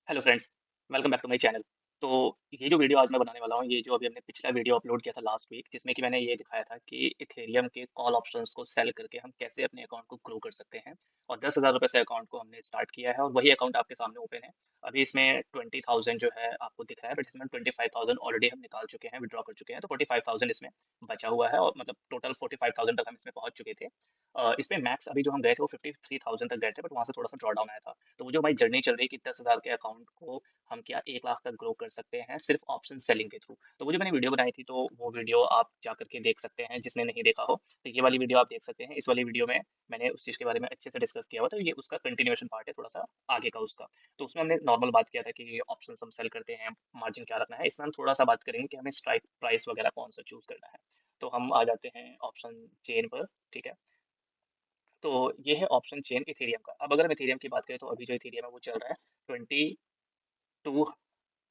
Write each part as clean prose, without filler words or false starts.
Hello friends, welcome back to my channel. तो ये जो वीडियो आज मैं बनाने वाला हूँ, ये जो अभी हमने पिछला वीडियो अपलोड किया था लास्ट वीक, जिसमें कि मैंने ये दिखाया था कि इथेरियम के कॉल ऑप्शंस को सेल करके हम कैसे अपने अकाउंट को ग्रो कर सकते हैं। और 10,000 रुपये से अकाउंट को हमने स्टार्ट किया है और वही अकाउंट आपके सामने ओपन है। अभी इसमें 20,000 जो है आपको दिख रहा है, बट इसमें 25,000 ऑलरेडी हम निकाल चुके हैं, विड्रॉ कर चुके हैं, तो 45,000 इसमें बचा हुआ है और मतलब टोटल 45,000 तक हम इसमें पहुंच चुके थे। इसमें मैक्स अभी जो हम गए थे वो 53,000 तक गए थे, बट वहाँ से थोड़ा सा ड्रॉ डाउन आया था। तो वो जो हमारी जर्नी चल रही है कि 10,000 के अकाउंट को हम क्या 1 लाख तक ग्रो कर सकते हैं सिर्फ ऑप्शन सेलिंग के थ्रू। तो वो जो मैंने वीडियो बनाई थी, तो वो वीडियो आप जा करके देख सकते हैं जिसने नहीं देखा हो। तो ये वाली वीडियो आप देख सकते हैं। इस वाली वीडियो में मैंने उस चीज़ के बारे में अच्छे से डिस्कस किया हुआ, तो ये उसका कंटिन्यूएशन पार्ट है, थोड़ा सा आगे का उसका। तो उसमें हमने नॉर्मल बात किया था कि ऑप्शन हम सेल करते हैं, मार्जिन क्या रखना है। इसमें हम थोड़ा सा बात करेंगे कि हमें स्ट्राइक प्राइस वगैरह कौन सा चूज करना है। तो हम आ जाते हैं ऑप्शन चेन पर। ठीक है, तो ये है ऑप्शन चेन इथेरियम का। अब अगर हम इथेरियम की बात करें, तो अभी जो इथेरियम है वो चल रहा है 22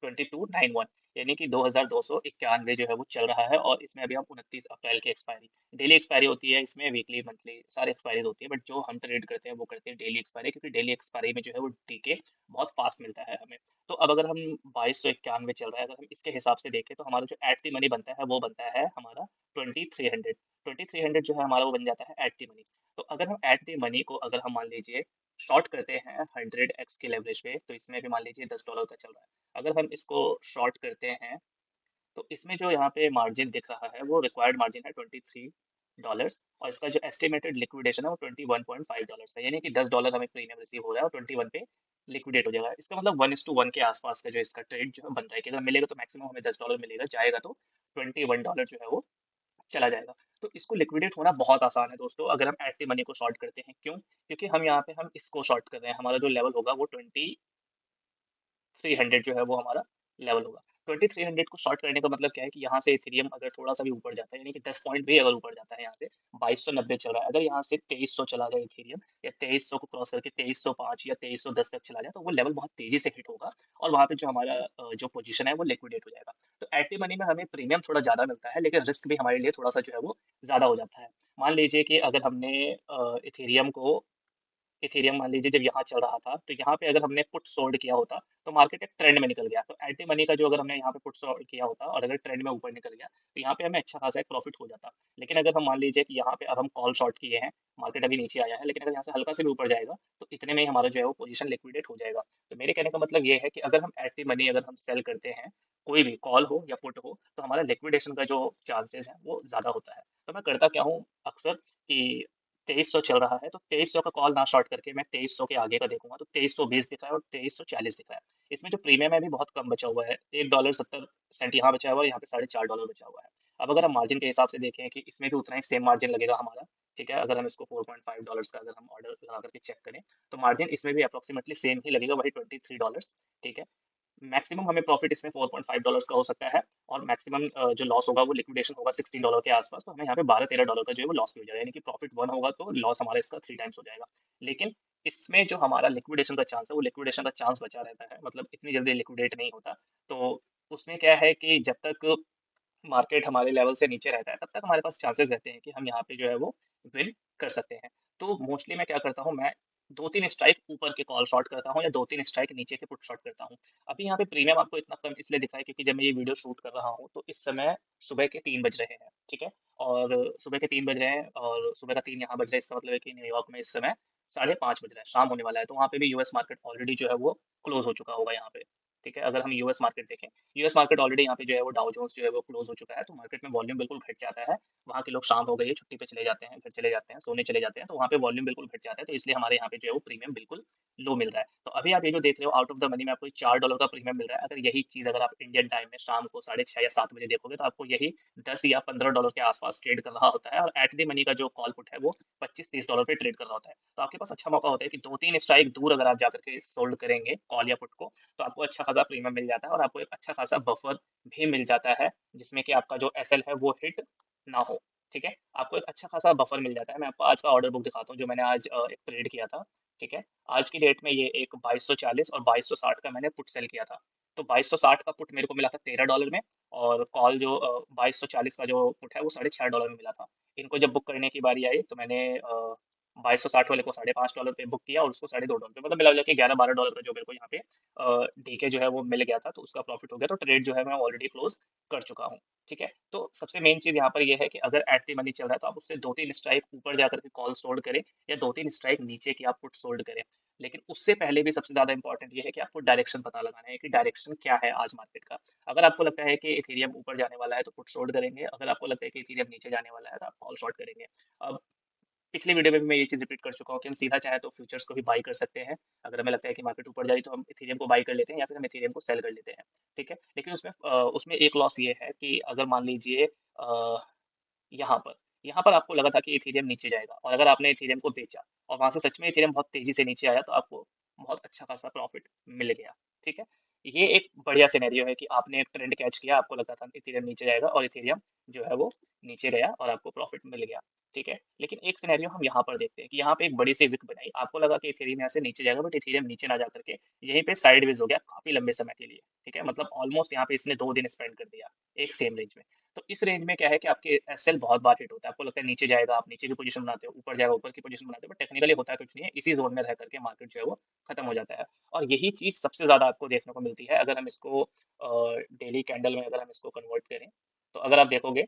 2291, यानी कि 2291 जो है वो चल रहा है। और इसमें अभी हम 29 अप्रैल की एक्सपायरी, डेली एक्सपायरी होती है इसमें, वीकली मंथली सारी एक्सपायरीज होती है, बट जो हम ट्रेड करते हैं वो करते हैं डेली एक्सपायरी, क्योंकि डेली एक्सपायरी में जो है वो डीके बहुत फास्ट मिलता है हमें। तो अब अगर हम 2291 चल रहा है, अगर हम इसके हिसाब से देखें, तो हमारा जो एट दी मनी बनता है वो बनता है हमारा 2300। 2300 जो है हमारा वो बन जाता है एट दी मनी। तो अगर हम एट दी मनी को अगर हम मान लीजिए शॉर्ट करते हैं 100x के लेवरेज पे, तो इसमें भी मान लीजिए $10 का चल रहा है। अगर हम इसको शॉर्ट करते हैं, तो इसमें जो यहाँ पे मार्जिन दिख रहा है वो रिक्वायर्ड मार्जिन है $23, और इसका जो एस्टिमेटेड लिक्विडेशन है वो $21.5 है, यानी कि $10 हमें प्रीमियम रिसीव हो रहा है और 21 पे लिक्विडेट हो जाएगा। इसका मतलब 1:1 के आसपास का जो इसका ट्रेड जो है बन रहा है, कि अगर मिलेगा तो मैक्सिमम हमें $10 मिलेगा, जाएगा तो $21 जो है वो चला जाएगा। तो इसको लिक्विडेट होना बहुत आसान है दोस्तों, अगर हम एट द मनी को शॉर्ट करते हैं। क्यों? क्योंकि हम यहाँ पे हम इसको शॉर्ट कर रहे हैं, हमारा जो लेवल होगा वो 2300 जो है वो हमारा लेवल होगा। 2300 को शॉर्ट करने का मतलब क्या है कि यहाँ से इथेरियम अगर थोड़ा सा भी ऊपर जाता है, यानी कि 10 पॉइंट भी अगर ऊपर जाता है, यहाँ से 2290 चल रहा है, अगर यहाँ से 2300 चला जाए इथेरियम, या 2300 को क्रॉस करके 2305 या 2310 तक चला जाए, तो वो लेवल बहुत तेजी से हिट होगा और वहाँ पे जो हमारा जो पोजीशन है वो लिक्विडेट हो जाएगा। तो एटी मनी में हमें प्रीमियम थोड़ा ज़्यादा मिलता है, लेकिन रिस्क भी हमारे लिए थोड़ा सा जो है वो ज़्यादा हो जाता है। मान लीजिए कि अगर हमने इथेरियम को इथेरियम मान लीजिए जब यहाँ चल रहा था, तो यहाँ पे अगर हमने पुट सोल्ड किया होता, तो मार्केट एक ट्रेंड में निकल गया। तो एट द मनी का जो अगर हमने यहाँ पे पुट सोल्ड किया होता और अगर ट्रेंड में ऊपर निकल गया, तो यहाँ पे हमें अच्छा खासा एक प्रॉफिट हो जाता। लेकिन अगर हम मान लीजिए कि यहाँ पे अब हम कॉल शॉर्ट किए हैं, मार्केट अभी नीचे आया है, लेकिन अगर यहाँ से हल्का से भी ऊपर जाएगा, तो इतने में ही हमारा जो है वो पोजीशन लिक्विडेट हो जाएगा। तो मेरे कहने का मतलब ये है कि अगर हम एट द मनी अगर हम सेल करते हैं, कोई भी कॉल हो या पुट हो, तो हमारा लिक्विडेशन का जो चांसेस है वो ज़्यादा होता है। तो मैं करता क्या हूँ अक्सर कि 2300 चल रहा है, तो 2300 का कॉल ना शॉर्ट करके मैं 2300 के आगे का देखूंगा, तो 2320 दिख रहा है और 2340 दिख रहा है। इसमें जो प्रीमियम है भी बहुत कम बचा हुआ है, $1.70 यहाँ बचा हुआ है, यहाँ पे $4.5 बचा हुआ है। अब अगर हम मार्जिन के हिसाब से देखें कि इसमें भी उतना ही सेम मार्जिन लगेगा हमारा। ठीक है, अगर हम इसको $4.5 का अगर हम ऑर्डर लगा करके चेक करें, तो मार्जिन इसमें भी अप्रोक्सीमेटली सेम ही लगेगा, वही $23। ठीक है, मैक्सिमम हमें प्रॉफिट इसमें $4.5 का हो सकता है, और मैक्सिमम जो लॉस होगा वो लिक्विडेशन होगा $16 के आसपास, तो हमें यहाँ पे $12-13 का जो है वो लॉस भी हो जाएगा, यानी कि प्रॉफिट 1 होगा तो लॉस हमारा इसका 3 टाइम्स हो जाएगा। लेकिन इसमें जो हमारा लिक्विडेशन का चांस है, वो लिक्विडेशन का चांस बचा रहता है, मतलब इतनी जल्दी लिक्विडेट नहीं होता। तो उसमें क्या है कि जब तक मार्केट हमारे लेवल से नीचे रहता है, तब तक हमारे पास चांसेस रहते हैं कि हम यहाँ पे जो है वो विन कर सकते हैं। तो मोस्टली मैं क्या करता हूँ, मैं 2-3 स्ट्राइक ऊपर के कॉल शॉर्ट करता हूँ या 2-3 स्ट्राइक नीचे के पुट शॉर्ट करता हूँ। अभी यहाँ पे प्रीमियम आपको इतना कम इसलिए दिख रहा है क्योंकि जब मैं ये वीडियो शूट कर रहा हूँ, तो इस समय सुबह के 3 बज रहे हैं। ठीक है, और सुबह के 3 बज रहे हैं और सुबह का 3 यहाँ बज रहा है, इसका मतलब है कि न्यूयॉर्क में इस समय 5:30 बज रहा है, शाम होने वाला है। तो वहाँ पे भी यूएस मार्केट ऑलरेडी जो है वो क्लोज हो चुका होगा यहाँ पे। ठीक है, अगर हम यूएस मार्केट देखें, यूएस मार्केट ऑलरेडी यहाँ पे जो है वो डाउ जोन्स जो है वो क्लोज हो चुका है, तो मार्केट में वॉल्यूम बिल्कुल घट जाता है। वहाँ के लोग शाम हो गई है, छुट्टी पे चले जाते हैं, घर चले जाते हैं, सोने चले जाते हैं, तो वहाँ पे वॉल्यूम बिल्कुल घट जाता है, तो इसलिए हमारे यहाँ पे जो है वो प्रीमियम बिल्कुल लो मिल रहा है। तो अभी आप ये जो देख रहे हो आउट ऑफ द मनी में आपको $4 का प्रीमियम मिल रहा है। अगर यही चीज़ अगर आप इंडियन टाइम में शाम को 6:30 या 7 बजे देखोगे, तो आपको यही $10 या $15 के आसपास ट्रेड कर रहा होता है, और एट द मनी का जो कॉल पुट है वो $25-30 पे ट्रेड कर रहा होता है। तो आपके पास अच्छा मौका होता है कि 2-3 स्ट्राइक दूर अगर आप जाकर के सोल्ड करेंगे कॉल या पुट को, तो आपको अच्छा खासा प्रीमियम मिल जाता है और आपको एक अच्छा खासा बफर भी मिल जाता है, जिसमें कि आपका जो एसएल है वो हिट ना हो। ठीक है, आपको एक अच्छा खासा बफर मिल जाता है। मैं आपको आज का ऑर्डर बुक दिखाता हूँ जो मैंने आज एक ट्रेड किया था। ठीक है, आज की डेट में ये एक 2240 और 2260 का मैंने पुट सेल किया था। तो 2260 का पुट मेरे को मिला था $13 में, और कॉल जो 2240 का जो पुट है वो $6.5 में मिला था। इनको जब बुक करने की बारी आई, तो मैंने 2260 वाले को $5.5 पे बुक किया और उसको $2.5 पे, मतलब मिला जुला के $11-12 का जो मेरे को यहाँ पे डीके जो है वो मिल गया था, तो उसका प्रॉफिट हो गया, तो ट्रेड जो है मैं ऑलरेडी क्लोज कर चुका हूँ। ठीक है, तो सबसे मेन चीज यहाँ पर ये है कि अगर एट द मनी चल रहा है तो आप उससे 2-3 स्ट्राइक ऊपर जाकर के कॉल सोल्ड करें, या 2-3 स्ट्राइक नीचे की आप पुट सोल्ड करें। लेकिन उससे पहले भी सबसे ज्यादा इंपॉर्टेंट ये है कि आपको डायरेक्शन पता लगाना है कि डायरेक्शन क्या है आज मार्केट का। अगर आपको लगता है कि इथेरियम ऊपर जाने वाला है तो पुट शॉर्ट करेंगे, अगर आपको लगता है कि इथेरियम नीचे जाने वाला है तो आप कॉल शॉर्ट करेंगे। अब पिछली वीडियो में भी मैं ये चीज़ रिपीट कर चुका हूँ कि हम सीधा चाहे तो फ्यूचर्स को भी बाई कर सकते हैं। अगर हमें लगता है कि मार्केट ऊपर जा रही तो हम इथेरियम को बाई कर लेते हैं, या फिर हम इथेरियम को सेल कर लेते हैं। ठीक है, लेकिन उसमें एक लॉस ये है कि अगर मान लीजिए यहाँ पर यहाँ पर आपको लगा था कि इथेरियम नीचे जाएगा, और अगर आपने इथेरियम को बेचा और वहां से सच में इथेरियम बहुत तेजी से नीचे आया, तो आपको बहुत अच्छा खासा प्रॉफिट मिल गया। ठीक है, ये एक बढ़िया सिनेरियो है कि आपने एक ट्रेंड कैच किया, आपको लगा था इथेरियम नीचे जाएगा और इथेरियम जो है वो नीचे गया और आपको प्रॉफिट मिल गया। ठीक है, लेकिन एक सिनेरियो हम यहाँ पर देखते हैं कि यहाँ पे एक बड़ी सी विक बनाई, आपको लगा कि इथेरियम यहाँ से नीचे जाएगा, बट इथेरियम नीचे ना जा करके यहीं पे साइडवेज हो गया काफी लंबे समय के लिए। ठीक है, मतलब ऑलमोस्ट यहाँ पे इसने 2 दिन स्पेंड कर दिया एक सेम रेंज में। तो इस रेंज में क्या है कि आपके एसएल बहुत बार हिट होता है, आपको लगता है नीचे जाएगा, आप नीचे की पोजीशन बनाते हो, ऊपर जाएगा ऊपर की पोजीशन बनाते हो, बट टेक्निकली होता है कुछ नहीं है, इसी जोन में रह करके मार्केट जो है वो खत्म हो जाता है। और यही चीज सबसे ज्यादा आपको देखने को मिलती है अगर हम इसको डेली कैंडल में अगर हम इसको कन्वर्ट करें। तो अगर आप देखोगे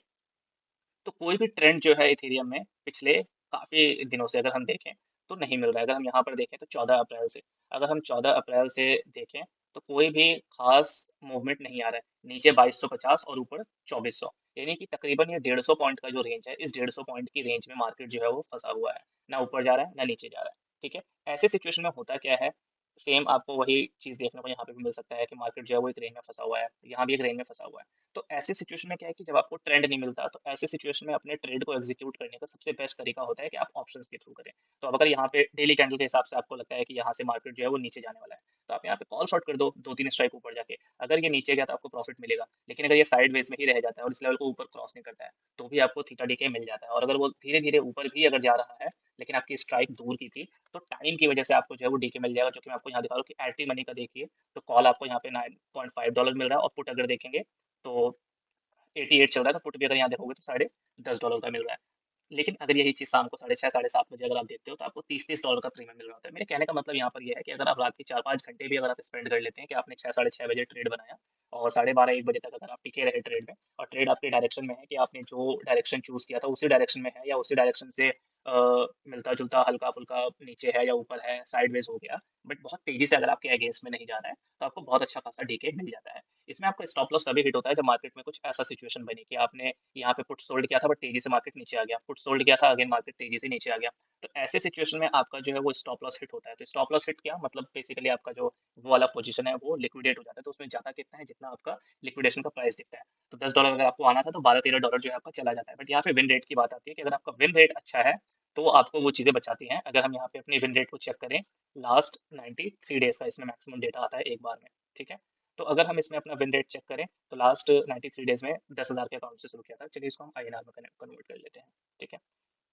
तो कोई भी ट्रेंड जो है इथेरियम में पिछले काफी दिनों से अगर हम देखें तो नहीं मिल रहा है। अगर हम यहाँ पर देखें तो 14 अप्रैल से, अगर हम 14 अप्रैल से देखें तो कोई भी खास मूवमेंट नहीं आ रहा है, नीचे 2250 और ऊपर 2400, यानी कि तकरीबन ये 150 पॉइंट का जो रेंज है, इस 150 पॉइंट की रेंज में मार्केट जो है वो फंसा हुआ है, ना ऊपर जा रहा है ना नीचे जा रहा है। ठीक है, ऐसे सिचुएशन में होता क्या है, सेम आपको वही चीज देखने को यहाँ पे भी मिल सकता है कि मार्केट जो है वो एक रेंज में फंसा हुआ है, यहाँ भी एक रेंज में फंसा हुआ है। तो ऐसे सिचुएशन में क्या है कि जब आपको ट्रेंड नहीं मिलता, तो ऐसे सिचुएशन में अपने ट्रेड को एग्जीक्यूट करने का सबसे बेस्ट तरीका होता है कि आप ऑप्शंस के थ्रू करें। तो अब अगर यहाँ पे डेली कैंडल के हिसाब से आपको लगता है कि यहाँ से मार्केट जो है वो नीचे जाने वाला है, तो आप यहाँ पे कॉल शॉर्ट कर दो 2-3 स्ट्राइक ऊपर जाके। अगर ये नीचे गया तो आपको प्रॉफिट मिलेगा, लेकिन अगर ये साइड वेज में ही रह जाता है और इस लेवल को ऊपर क्रॉस नहीं करता है, तो भी आपको थीटा डीके मिल जाता है। और अगर वो धीरे धीरे ऊपर भी अगर जा रहा है, लेकिन आपकी स्ट्राइक दूर की थी, तो टाइम की वजह से आपको जो है वो डीके मिल जाएगा, जो कि मैं आपको यहाँ दिखा रहा हूँ कि एटी मनी का देखिए, तो कॉल आपको यहाँ पे $9.5 मिल रहा है, और पुट अगर देखेंगे तो 88 चल रहा है, तो पुट भी अगर यहाँ देखोगे तो $10.5 का मिल रहा है। लेकिन अगर यही चीज़ शाम को 6:30 7:30 बजे अगर आप देखते हो तो आपको $30-30 का प्रीमियम मिल रहा होता है। मेरे कहने का मतलब यहाँ पर ये है कि अगर आप रात के 4-5 घंटे भी अगर आप स्पेंड कर लेते हैं कि आपने 6 साढ़े 6 बजे ट्रेड बनाया, और 12:30 1 बजे तक अगर आप टिके रहे ट्रेड में, और ट्रेड आपके डायरेक्शन में है कि आपने जो डायरेक्शन चूज किया था उसी डायरेक्शन में है, या उसी डायरेक्शन से मिलता जुलता हल्का फुल्का नीचे है या ऊपर है, साइडवेज हो गया, बट बहुत तेजी से अगर आपके अगेंस्ट में नहीं जा रहा है, तो आपको बहुत अच्छा खासा डीके मिल जाता है। इसमें आपका स्टॉप लॉस तभी हिट होता है जब मार्केट में कुछ ऐसा सिचुएशन बने कि आपने यहाँ पे पुट सोल्ड किया था बट तेजी से मार्केट नीचे आ गया, पुट सोल्ड किया था अगेन मार्केट तेजी से नीचे आ गया। तो ऐसे सिचुएशन में आपका जो है वो स्टॉप लॉस हिट होता है। तो स्टॉप लॉस हिट क्या मतलब, बेसिकली आपका जो वो वाला पोजीशन है वो लिक्विडेट हो जाता है। तो उसमें जाता कितना है, जितना आपका लिक्विडेशन का प्राइस दिखता है। तो $10 अगर आपको आना था तो $12-13 जो है आपका चला जाता है। बट यहाँ पे विन रेट की बात आती है कि अगर आपका विन रेट अच्छा है तो आपको वो चीज़ें बचाती हैं। अगर हम यहाँ पे अपनी विन रेट को चेक करें, लास्ट 93 डेज का इसमें मैक्सिमम डेटा आता है एक बार में। ठीक है, तो अगर हम इसमें अपना विन रेट चेक करें तो लास्ट 93 डेज में 10,000 के अकाउंट से शुरू किया था। चलिए इसको हम आईएनआर में कन्वर्ट कर लेते हैं। ठीक है,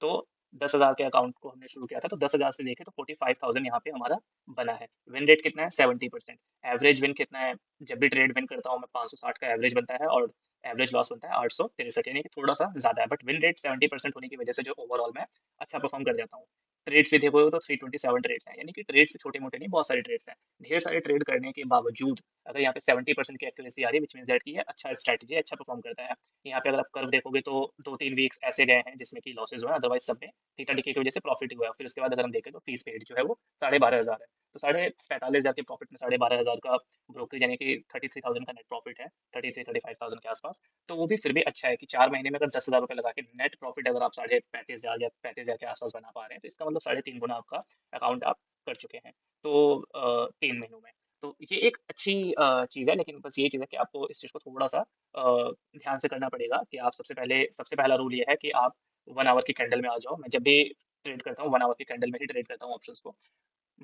तो 10,000 के अकाउंट को हमने शुरू किया था, तो 10,000 से देखें तो 45,000 यहाँ पे हमारा बना है। विन रेट कितना है, 70%। एवरेज विन कितना है, जब भी ट्रेड विन करता हूँ मैं 560 का एवरेज बनता है, और एवरेज लॉस बनता है 863, यानी कि थोड़ा सा ज्यादा है, बट विन रेट 70% होने की वजह से जो ओवरऑल मैं अच्छा परफॉर्म कर जाता हूँ। ट्रेड्स भी देखोगे तो 327 ट्रेड्स हैं, यानी कि ट्रेड्स भी छोटे मोटे नहीं, बहुत सारे ट्रेड्स हैं। ढेर सारे ट्रेड करने के बावजूद अगर यहाँ पे 70% की एक्यूरेसी आ रही है, विच मीन दैट कि ये अच्छा स्ट्रैटेजी, अच्छा परफॉर्म करता है। यहाँ पे अगर आप कर्व देखोगे तो 2-3 वीक्स ऐसे गए हैं जिसमें कि लॉसेज हुए हैं, अदरवाइज सब में थीटा डिके की वजह से प्रॉफिट हुआ है। फिर उसके बाद अगर हम देखें तो फीस पेड जो है वो 12,500 है। तो 45,000 के प्रॉफिट में 12,500 का ब्रोकरेज, यानी कि 33,000 का नेट प्रॉफिट है, 33-35,000 के आसपास। तो वो भी फिर भी अच्छा है कि 4 महीने में अगर 10,000 रुपये लगा के नेट प्रॉफिट अगर आप 35,500 या 35,000 के आसपास बना पा रहे हैं, तो इसका मतलब 3.5 गुना आपका अकाउंट आप कर चुके हैं, तो 3 महीनों में। तो ये एक अच्छी चीज़ है, लेकिन बस ये चीज़ है कि आपको इस चीज़ को थोड़ा सा ध्यान से करना पड़ेगा कि आप सबसे पहला रूल ये है कि आप 1 आवर की कैंडल में आ जाओ। मैं जब भी ट्रेड करता हूँ 1 आवर की कैंडल में ही ट्रेड करता हूँ ऑप्शंस को।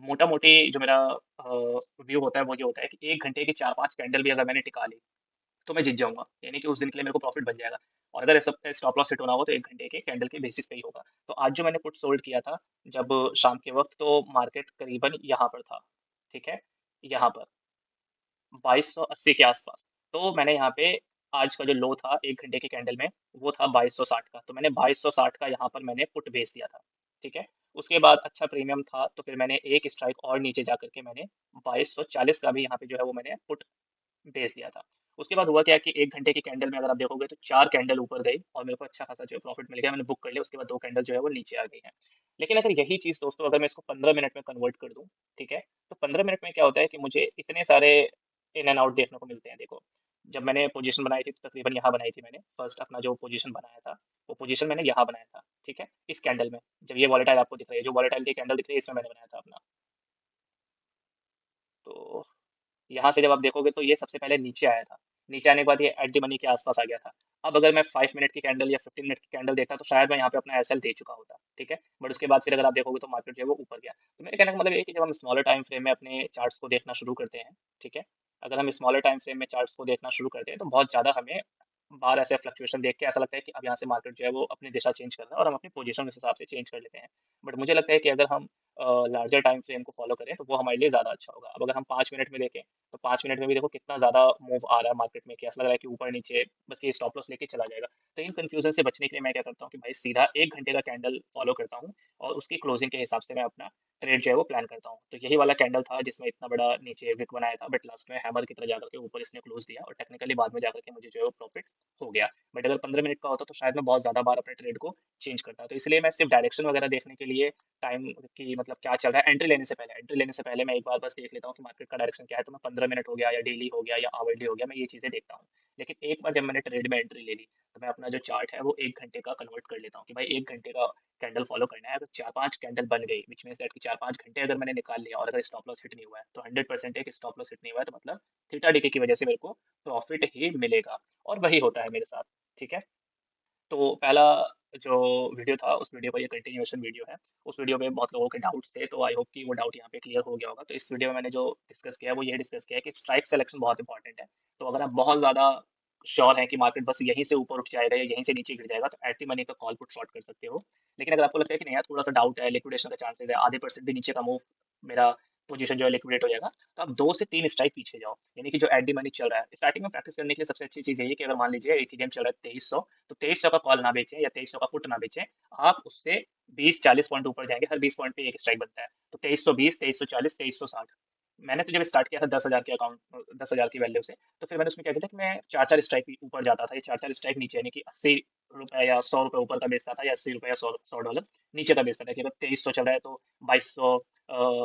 मोटा मोटी जो मेरा व्यू होता है वो ये होता है कि 1 घंटे की 4-5 कैंडल भी अगर मैंने टिका ली तो मैं जीत जाऊंगा, यानी कि उस दिन के लिए मेरे को प्रॉफिट बन जाएगा। और अगर ऐसा स्टॉप लॉस हिट होना हो तो 1 घंटे के कैंडल के बेसिस पे ही होगा। तो आज जो मैंने पुट सोल्ड किया था जब शाम के वक्त, तो मार्केट करीबन यहाँ पर था। ठीक है, यहाँ पर 2280 के आसपास। तो मैंने यहाँ पे आज का जो लो था 1 घंटे के कैंडल में, वो था 2260 का। तो मैंने 2260 का यहाँ पर मैंने पुट बेच दिया था। ठीक है, उसके बाद अच्छा प्रीमियम था तो फिर मैंने एक स्ट्राइक और नीचे जा करके मैंने 2240 का भी यहाँ पे जो है वो मैंने पुट बेच दिया था। उसके बाद हुआ क्या कि 1 घंटे की कैंडल में अगर आप देखोगे तो 4 कैंडल ऊपर गई और मेरे को अच्छा खासा जो है प्रॉफिट मिल गया, मैंने बुक कर लिया। उसके बाद 2 कैंडल जो है वो नीचे आ गई हैं। लेकिन अगर यही चीज़ दोस्तों अगर मैं इसको 15 मिनट में कन्वर्ट कर दूँ, ठीक है? तो 15 मिनट में क्या होता है कि मुझे इतने सारे इन एंड आउट देखने को मिलते हैं। देखो, जब मैंने पोजीशन बनाई थी तो तकरीबन यहाँ बनाई थी मैंने, फर्स्ट अपना जो पोजीशन बनाया था, वो पोजीशन मैंने यहाँ बनाया था, ठीक है? इस कैंडल में, जब ये वोलेटाइल आपको दिख रही है, जो वोलेटाइलिटी कैंडल दिख रही है इसमें मैंने बनाया था अपना। तो यहाँ से जब आप देखोगे तो ये सबसे पहले नीचे आया था। नीचे आने के बाद ये एट द मनी के आसपास आ गया था। अब अगर मैं 5 मिनट की कैंडल या 15 मिनट की कैंडल देखता तो शायद मैं यहाँ पे अपना एसएल दे चुका होता, ठीक है? बट उसके बाद फिर अगर आप देखोगे तो मार्केट जो है वो ऊपर गया। तो मेरे कहने का मतलब ये है कि जब हम स्मॉलर टाइम फ्रेम में अपने चार्ट्स को देखना शुरू करते हैं, ठीक है? अगर हम स्मॉलर टाइम फ्रेम में चार्ट्स को देखना शुरू करते हैं तो बहुत ज़्यादा हमें बार ऐसे फ्लक्चुएशन देख के ऐसा लगता है कि अब यहाँ से मार्केट जो है वो अपनी दिशा चेंज कर रहा है और हम अपनी पोजीशन उस हिसाब से चेंज कर लेते हैं। बट मुझे लगता है कि अगर हम लार्जर टाइम फ्रेम को फॉलो करें तो वो हमारे लिए ज़्यादा अच्छा होगा। अब अगर हम 5 मिनट में देखें तो 5 मिनट में भी देखो कितना ज़्यादा मूव आ रहा है मार्केट में, कि ऐसा लग रहा है कि ऊपर नीचे बस ये स्टॉप लॉस लेके चला जाएगा। तो इन कन्फ्यूजन से बचने के लिए मैं क्या करता हूँ कि भाई सीधा 1 घंटे का कैंडल फॉलो करता हूँ और उसकी क्लोजिंग के हिसाब से मैं अपना ट्रेड जो है वो प्लान करता हूँ। तो यही वाला कैंडल था जिसमें इतना बड़ा नीचे विक बनाया था, बट लास्ट में हैमर की तरह जाकर के ऊपर इसने क्लोज दिया और टेक्निकली बाद में जाकर के मुझे जो है वो प्रॉफिट हो गया। बट अगर 15 मिनट का होता तो शायद मैं बहुत ज़्यादा बार अपने ट्रेड को चेंज करता। तो इसलिए मैं सिर्फ डायरेक्शन वगैरह देखने के लिए टाइम की मतलब क्या चल रहा है, एंट्री लेने से पहले मैं एक बार बस देख लेता हूँ कि मार्केट का डायरेक्शन क्या है। तो मैं 15 मिनट हो गया या डेली हो गया या आवरली हो गया, मैं ये चीज़ें देखता हूँ। लेकिन एक बार जब मैंने ट्रेड में एंट्री ले ली तो मैं अपना जो चार्ट है वो 1 घंटे का कन्वर्ट कर लेता हूँ कि भाई 1 घंटे का कैंडल फॉलो करना है। अगर 4-5 कैंडल बन गई विच मीन्स दैट कि 4-5 घंटे अगर मैंने निकाल लिया और अगर स्टॉप लॉस हिट नहीं हुआ है तो 100% एक स्टॉप लॉस हिट नहीं हुआ है तो मतलब थीटा डीके की वजह से मेरे को प्रॉफिट ही मिलेगा। और वही होता है मेरे साथ, ठीक है? तो पहला जो वीडियो था उस वीडियो का ये कंटिन्यूएशन वीडियो है। उस वीडियो में बहुत लोगों के डाउट्स थे तो आई होप कि वो डाउट यहाँ पे क्लियर हो गया होगा। तो इस वीडियो में मैंने जो डिस्कस किया है वो ये डिस्कस किया है कि स्ट्राइक सिलेक्शन बहुत इंपॉर्टेंट है। तो अगर आप बहुत ज़्यादा श्योर हैं कि मार्केट बस यहीं से ऊपर उठ जाएगा या यहीं से नीचे गिर जाएगा तो एट द मनी का कॉल पुट शॉर्ट कर सकते हो। लेकिन अगर आपको लगता है कि नहीं यार थोड़ा सा डाउट है, लिक्विडेशन का चांसेस है, आधे परसेंट भी नीचे का मूव मेरा पोजीशन जो है लिक्विडेट हो जाएगा, तो आप 2 से 3 स्ट्राइक पीछे जाओ। यानी कि जो एट द मनी चल रहा है। स्टार्टिंग में प्रैक्टिस करने के लिए सबसे अच्छी चीज़ यही है कि अगर मान लीजिए इथेरियम चल रहा है 2300, तो 2300 का कॉल ना बेचें या 2300 का पुट ना बेचें। आप उससे 20-40 पॉइंट ऊपर जाएँगे, हर 20 पॉइंट पे एक स्ट्राइक बनता है। तो 2320, 2340, 2360। मैंने तो जब स्टार्ट किया था 10,000 के अकाउंट 10,000 की वैल्यू से, तो फिर मैंने उसमें क्या किया था कि मैं 4-4 स्ट्राइक ऊपर जाता था या 4-4 स्ट्राइक नीचे, यानी कि ₹80 या ₹100 ऊपर का बेचता था या ₹80 या $100 नीचे का बेचता था कि अगर 2300 चल रहा है तो 2200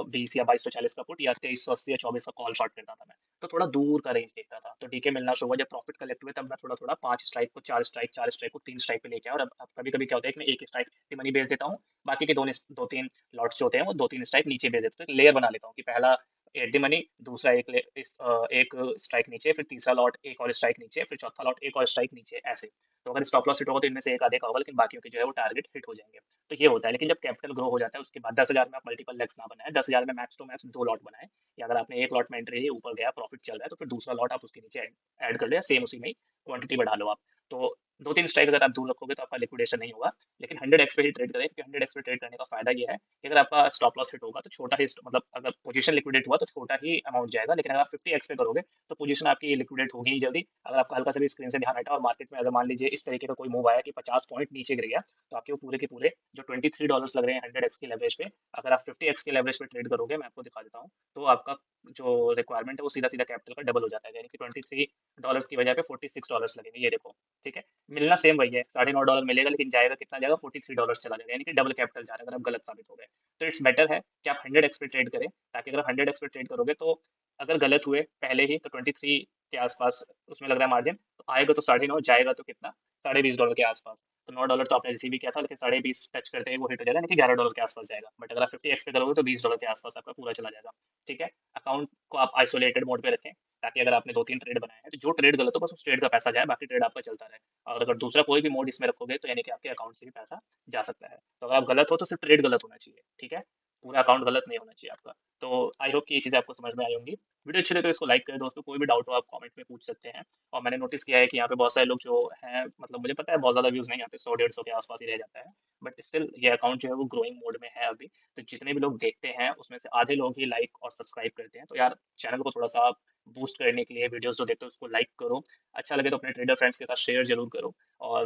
20 या 2240 का पुट या 2380 या 24 का कॉल शॉर्ट करता था मैं। तो थोड़ा दूर का रेंज देखता था। तो डीके मिलना शुरू हुआ, जब प्रॉफिट कलेक्ट हुए तब मैं थोड़ा-थोड़ा 5 स्ट्राइक को 4 स्ट्राइक, 4 स्ट्राइक को 3 स्ट्राइक पे लेके आया। और अब कभी-कभी क्या होता है कि मैं 1 स्ट्राइक मनी बेच देता हूँ, बाकी के 2-3 लॉट्स जो होते हैं वो 2-3 स्ट्राइक नीचे भेज देता हूँ। तो एक लेयर बना लेता हूँ कि पहला एट द मनी, दूसरा एक स्ट्राइक नीचे, फिर तीसरा लॉट एक और स्ट्राइक नीचे, फिर चौथा लॉट एक और स्ट्राइक नीचे, ऐसे। तो अगर स्टॉप लॉस हिट होगा तो इनमें से एक आधे का होगा, लेकिन बाकियों के जो है वो टारगेट हिट हो जाएँगे। तो ये होता है। लेकिन जब कैपिटल ग्रो हो जाता है उसके बाद 10,000 में आप मल्टीपल लेग्स ना बनाएँ, 10,000 में मैक्स टू मैक्स 2 लॉट बनाएँ। या अगर आपने एक लॉट में एंट्री ली, ऊपर गया, प्रॉफिट चल रहा है, तो फिर दूसरा लॉट आप उसके नीचे ऐड ऐड कर लो या सेम उसी में ही क्वांटिटी बढ़ा लो आप। तो 2-3 स्ट्राइक अगर आप दूर रखोगे तो आपका लिक्विडेशन नहीं होगा। लेकिन 100 एक्स पे ही ट्रेड करें, क्योंकि 100 एक्स पे ट्रेड करने का फ़ायदा ये है कि अगर आपका स्टॉप लॉस हिट होगा तो छोटा ही मतलब अगर पोजीशन लिक्विडेट हुआ तो छोटा ही अमाउंट जाएगा। लेकिन अगर आप 50 एक्स पे करोगे तो पोजीशन आपकी लिक्विडेट होगी ही जल्दी। अगर आपका हल्का सा भी स्क्रीन से ध्यान हटा और मार्केट में अगर मान लीजिए इस तरीके का कोई मूव आया कि 50 पॉइंट नीचे गिर गया, तो आपके वो पूरे के पूरे जो $23 लग रहे हैं 100 एक्स की लेवरेज पे, अगर आप 50 एक्स के लेवरेज पे ट्रेड करोगे, मैं आपको दिखा देता हूँ, तो आपका जो रिक्वायरमेंट है वो सीधा सीधा कैपिटल का डबल हो जाता है। यानी कि $23 की बजाय पे $46 लगेंगे, ये देखो। ठीक है, मिलना सेम वही है, $9.5 मिलेगा, लेकिन जाएगा कितना, जाएगा $43 चला जाएगा, यानी कि डबल कैपिटल जा रहा है अगर आप गलत साबित हो गए। तो इट्स बेटर है कि आप 100 एक्स पे ट्रेड करें, ताकि अगर आप 100 एक्स पे ट्रेड करोगे तो अगर गलत हुए पहले ही तो 23 के आसपास उसमें लग रहा है मार्जिन, तो आएगा तो 9.5, जाएगा तो कितना, $20.5 के आसपास। तो $9 तो आपने रिसीव ही किया था, लेकिन 20.5 टच करते ही वो हिट हो जाएगा, यानी कि $11 के आसपास जाएगा। बट अगर आप 50 एक्स पे करोगे तो $20 के आसपास आपका पूरा चला जाएगा। ठीक है, अकाउंट को आप आइसोलेटेड मोड पे रखें, ताकि अगर आपने 2-3 ट्रेड बनाए हैं तो जो ट्रेड गलत हो बस उस ट्रेड का पैसा जाए, बाकी ट्रेड आपका चलता रहे। और अगर दूसरा कोई भी मोड इसमें रखोगे तो यानी कि आपके अकाउंट से भी पैसा जा सकता है। तो अगर आप गलत हो तो सिर्फ ट्रेड गलत होना चाहिए, ठीक है? पूरा अकाउंट गलत नहीं होना चाहिए आपका। तो आई होप कि ये चीज़ें आपको समझ में आई होंगी। वीडियो अच्छी लगे तो इसको लाइक करें दोस्तों, कोई भी डाउट हो आप कमेंट में पूछ सकते हैं। और मैंने नोटिस किया है कि यहाँ पे बहुत सारे लोग जो हैं, मतलब मुझे पता है बहुत ज़्यादा व्यूज़ नहीं आते, 100-150 के आसपास ही रह जाता है, बट स्टिल ये अकाउंट जो है वो ग्रोइंग मोड में है अभी। तो जितने भी लोग देखते हैं उसमें से आधे लोग ही लाइक और सब्सक्राइब करते हैं, तो यार चैनल को थोड़ा सा आप बूस्ट करने के लिए वीडियोस जो देखते हो उसको लाइक करो, अच्छा लगे तो अपने ट्रेडर फ्रेंड्स के साथ शेयर जरूर करो, और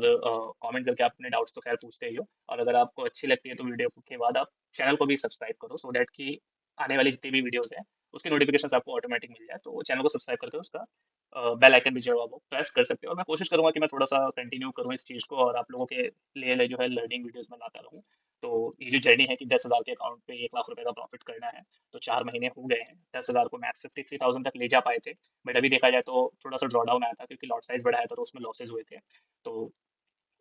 कमेंट करके आप अपने डाउट्स तो खैर पूछते ही हो, और अगर आपको अच्छी लगती है तो वीडियो के बाद आप चैनल को भी सब्सक्राइब करो, सो दैट कि आने वाली जितनी भी वीडियोस हैं उसकी नोटिफिकेशन आपको ऑटोमेटिक मिल जाए। तो चैनल को सब्सक्राइब करके उसका बेल आइकन भी जो है वो प्रेस कर सकते हो, और मैं कोशिश करूंगा कि मैं थोड़ा सा कंटिन्यू करूँ इस चीज़ को, और आप लोगों के लिए जो है लर्निंग वीडियोस में लाता रहूँ। तो ये जो जर्नी है कि 10,000 के अकाउंट पे 1 लाख रुपए का प्रॉफिट करना है, तो 4 महीने हो गए हैं, 10,000 को मैक्स 53,000 तक ले जा पाए थे, बट अभी देखा जाए तो थोड़ा सा ड्रॉडाउन आया था क्योंकि लॉट साइज बढ़ाया था तो उसमें लॉसेज हुए थे। तो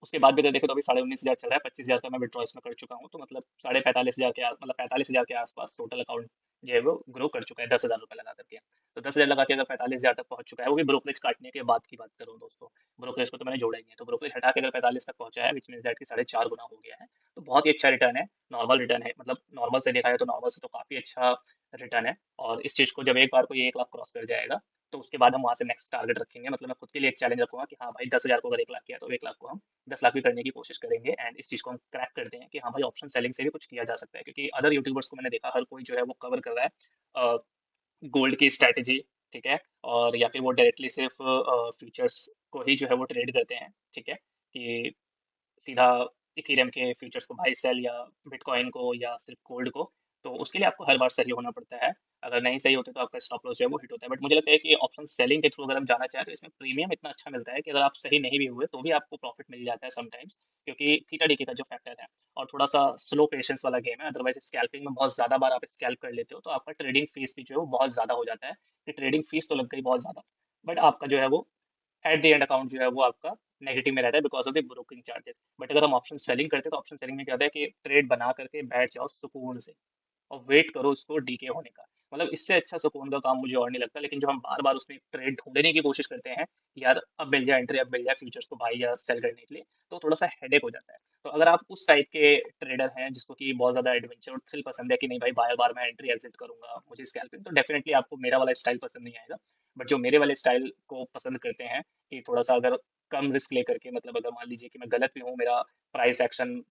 उसके बाद भी अगर देखें तो अभी 19,500 चल रहा है, 25,000 का मैं विड्रॉ इसमें कर चुका हूँ, तो मतलब 45,500 के मतलब 45,000 के आसपास टोटल अकाउंट जो है वो ग्रो कर चुका है 10,000 रुपये लगा करके। तो 10,000 लगा के अगर 45,000 तक पहुंच चुका है, वो भी ब्रोकरेज काटने के बाद की बात करूँ दोस्तों, ब्रोकरेज को तो मैंने जोड़ा ही नहीं है, तो ब्रोकरेज हटा के अगर 45 तक पहुंचा है, विच मीन दैट कि 4.5 गुना हो गया है, तो बहुत ही अच्छा रिटर्न है। नॉर्मल रिटर्न है, मतलब नॉर्मल से देखा जाए तो नॉर्मल से तो काफी अच्छा रिटर्न है। और इस चीज को जब एक बार को ये 1 लाख क्रॉस कर जाएगा, तो उसके बाद हम वहां से नेक्स्ट टारगेट रखेंगे, मतलब मैं खुद के लिए एक चैलेंज रखूंगा कि हाँ भाई 10,000 को अगर 1 लाख किया तो 1 लाख को हम 10 लाख भी करने की कोशिश करेंगे, एंड इस चीज़ को हम क्रैक करते हैं कि हाँ भाई ऑप्शन सेलिंग से भी कुछ किया जा सकता है, क्योंकि अदर यूट्यूबर्स को मैंने देखा हर कोई जो है वो कवर कर रहा है गोल्ड की स्ट्रैटेजी, ठीक है, और या फिर वो डायरेक्टली सिर्फ फ्यूचर्स को ही जो है वो ट्रेड करते हैं, ठीक है, कि सीधा इथेरियम के फ्यूचर्स को बाय सेल, या बिटकॉइन को, या सिर्फ गोल्ड को। तो उसके लिए आपको हर बार सही होना पड़ता है, अगर नहीं सही होते तो आपका स्टॉप लॉस जो है वो हिट होता है। बट मुझे लगता है कि ऑप्शन सेलिंग के थ्रू अगर हम जाना चाहें तो इसमें प्रीमियम इतना अच्छा मिलता है कि अगर आप सही नहीं भी हुए तो भी आपको प्रॉफिट मिल जाता है समटाइम्स, क्योंकि थीटा डीके का जो फैक्टर है, और थोड़ा सा स्लो पेशेंस वाला गेम है। अदरवाइज स्कैल्पिंग में बहुत ज़्यादा बार आप स्कैल्प कर लेते हो तो आपका ट्रेडिंग फीस भी जो है वो बहुत ज़्यादा हो जाता है, कि ट्रेडिंग फीस तो लग गई बहुत ज़्यादा, बट आपका जो है वो एट द एंड अकाउंट जो है वो आपका नेगेटिव में रहता है because of the broking charges. But अगर हम ऑप्शन सेलिंग करते हैं तो ऑप्शन सेलिंग में क्या होता है कि ट्रेड बना करके बैठ जाओ सुकून से, और वेट करो उसको डीके होने का, मतलब इससे अच्छा सुकून का काम मुझे और नहीं लगता। लेकिन जो हम बार बार उसमें ट्रेड ढूंढने की कोशिश करते हैं, यार अब मिल जाए एंट्री, अब मिल जाए फ्यूचर्स को बाई या सेल करने के लिए, तो थोड़ा सा हेडेक हो जाता है। तो अगर आप उस टाइप के ट्रेडर हैं जिसको कि बहुत ज्यादा एडवेंचर और थ्रिल पसंद है कि नहीं भाई बार बार मैं एंट्री एग्जिट करूंगा, मुझे स्कैल्पिंग, तो डेफिनेटली आपको मेरा वाला स्टाइल पसंद नहीं आएगा। बट जो मेरे वाले स्टाइल को पसंद करते हैं, कि थोड़ा सा अगर कम रिस्क लेकर के, मतलब अगर मान लीजिए कि मैं गलत भी हूँ, मेरा प्राइस एक्शन,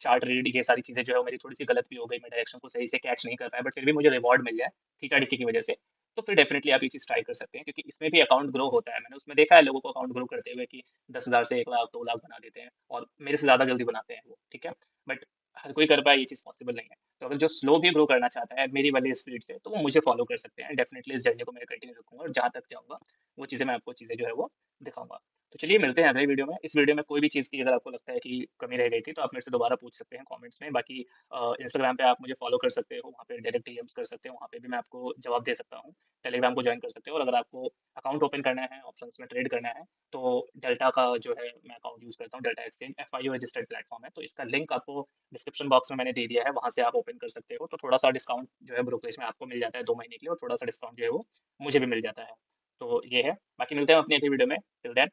चार्ट रीड, ये सारी चीजें जो है वो मेरी थोड़ी सी गलत भी हो गई, मैं डायरेक्शन को सही से कैच नहीं कर पाया, बट फिर भी मुझे रिवॉर्ड मिल जाए थीटा डिकी की वजह से, तो फिर डेफिनेटली आप ये चीज ट्राई कर सकते हैं, क्योंकि इसमें भी अकाउंट ग्रो होता है। मैंने उसमें देखा है लोगों को अकाउंट ग्रो करते हुए कि 10,000 से 1 लाख 2 लाख बना देते हैं, और मेरे से ज्यादा जल्दी बनाते हैं वो, ठीक है, बट हर कोई कर पाए ये चीज पॉसिबल नहीं है। तो अगर जो स्लो भी ग्रो करना चाहता है मेरी वाली स्पीड से, तो वो मुझे फॉलो कर सकते हैं, डेफिनेटली इस जर्नी को मैं कंटिन्यू रखूंगा, और जहाँ तक जाऊंगा वो चीजें मैं आपको चीजें जो है वो दिखाऊंगा। तो चलिए मिलते हैं अगले वीडियो में। इस वीडियो में कोई भी चीज़ की अगर आपको लगता है कि कमी रह गई थी तो आप मेरे से दोबारा पूछ सकते हैं कमेंट्स में। बाकी इंस्टाग्राम पे आप मुझे फॉलो कर सकते हो, वहाँ पे डायरेक्ट डीएम्स कर सकते हो, वहाँ पे भी मैं आपको जवाब दे सकता हूँ। टेलीग्राम को ज्वाइन कर सकते हो, और अगर आपको अकाउंट ओपन करना है, ऑप्शंस में ट्रेड करना है, तो डेल्टा का जो है मैं अकाउंट यूज़ करता हूँ, डेल्टा एक्सचेंज एफआईओ रजिस्टर्ड प्लेटफॉर्म है, तो इसका लिंक आपको डिस्क्रिप्शन बॉक्स में मैंने दे दिया है, वहाँ से आप ओपन कर सकते हो। तो थोड़ा सा डिस्काउंट जो है ब्रोकरेज में आपको मिल जाता है 2 महीने के लिए, और थोड़ा सा डिस्काउंट जो है वो मुझे भी मिल जाता है। तो ये है, बाकी मिलते हैं अपनी अगली वीडियो में। Till then